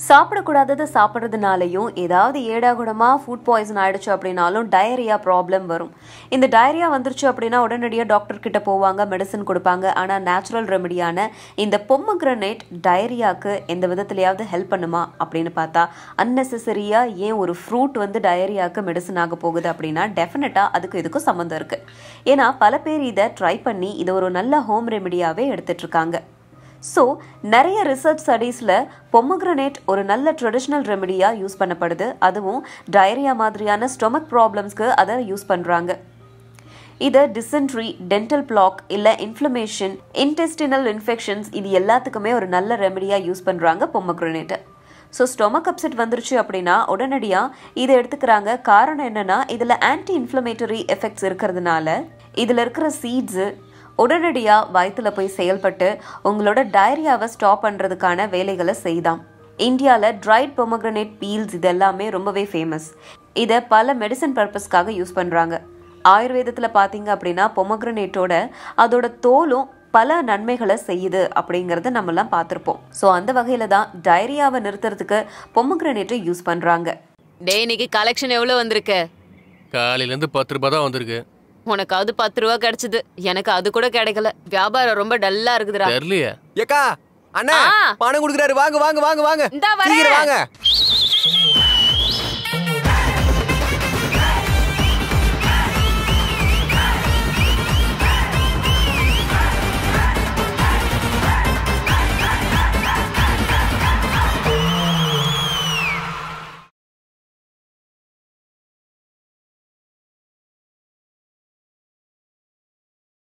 சாப்பிடக்கூடாதது சாப்பிட்றதுனாலையும் ஏதாவது ஏடாகுடமா food poison ஆயிடுச்சு அப்படின்னாலும் டயரியா ப்ராப்ளம் வரும். இந்த டயரியா வந்துருச்சு அப்படின்னா உடனடியாக டாக்டர் கிட்ட போவாங்க, மெடிசன் கொடுப்பாங்க. ஆனால் நேச்சுரல் ரெமெடியான இந்த பொம்மக்ரனேட் டயரியாவுக்கு எந்த விதத்துலையாவது ஹெல்ப் பண்ணுமா அப்படின்னு பார்த்தா அன்னெசரியாக ஏன் ஒரு ஃப்ரூட் டயரியாவுக்கு மெடிசன் ஆக போகுது அப்படின்னா டெஃபினட்டாக அதுக்கு இதுக்கும் சம்மந்தம் இருக்குது. ஏன்னா பல பேர் இதை ட்ரை பண்ணி இதை ஒரு நல்ல ஹோம் ரெமெடியாகவே எடுத்துட்டு இருக்காங்க. ஸோ நிறைய ரிசர்ச் ஸ்டடீஸில் பொம்மக்ரனேட் ஒரு நல்ல ட்ரெடிஷ்னல் ரெமெடியாக யூஸ் பண்ணப்படுது. அதுவும் டயரியா மாதிரியான ஸ்டொமக் ப்ராப்ளம்ஸ்க்கு அதை யூஸ் பண்ணுறாங்க. இதை டிசென்ட்ரி, டென்டல் பிளாக் இல்லை இன்ஃப்ளமேஷன், இன்டெஸ்டினல் இன்ஃபெக்ஷன்ஸ் இது எல்லாத்துக்குமே ஒரு நல்ல ரெமெடியாக யூஸ் பண்ணுறாங்க பொம்மக்ரனேட்டை. ஸோ ஸ்டொமக் அப்செட் வந்துருச்சு அப்படின்னா உடனடியாக இதை எடுத்துக்கிறாங்க. காரணம் என்னென்னா இதில் ஆன்டி இன்ஃப்ளமேட்டரி எஃபெக்ட்ஸ் இருக்கிறதுனால இதில் இருக்கிற சீட்ஸு உடனடியாக வயிற்றில் போய் செயல்பட்டு உங்களோட டயரியாவை ஸ்டாப் பண்ணுறதுக்கான வேலைகளை செய்தாம். இந்தியாவில் ட்ரைட் பொமக்ரனேட் பீல்ஸ் இது எல்லாமே ரொம்பவே ஃபேமஸ். இதை பல மெடிசன் பர்பஸ்க்காக யூஸ் பண்ணுறாங்க. ஆயுர்வேதத்தில் பார்த்தீங்க அப்படின்னா பொமக்ரனேட்டோட அதோட தோலும் பல நன்மைகளை செய்யுது அப்படிங்கிறத நம்மலாம் பார்த்துருப்போம். ஸோ அந்த வகையில் தான் டயரியாவை நிறுத்துறதுக்கு பொமக்ரனேட்டை யூஸ் பண்ணுறாங்க. டேய், இன்னைக்கு கலெக்ஷன் எவ்வளோ வந்திருக்கு? காலையிலேருந்து 10 ரூபாய் தான் வந்திருக்கு. உனக்கு அது 10 ரூபா கிடைச்சது, எனக்கு அது கூட கிடைக்கல. வியாபாரம் ரொம்ப டல்லா இருக்குதுடா. தெரியலையே. ஏக்கா, அண்ணா பணம் கொடுக்குறாரு, வாங்க வாங்க வாங்க வாங்க. இந்தா வரேன். வாங்க.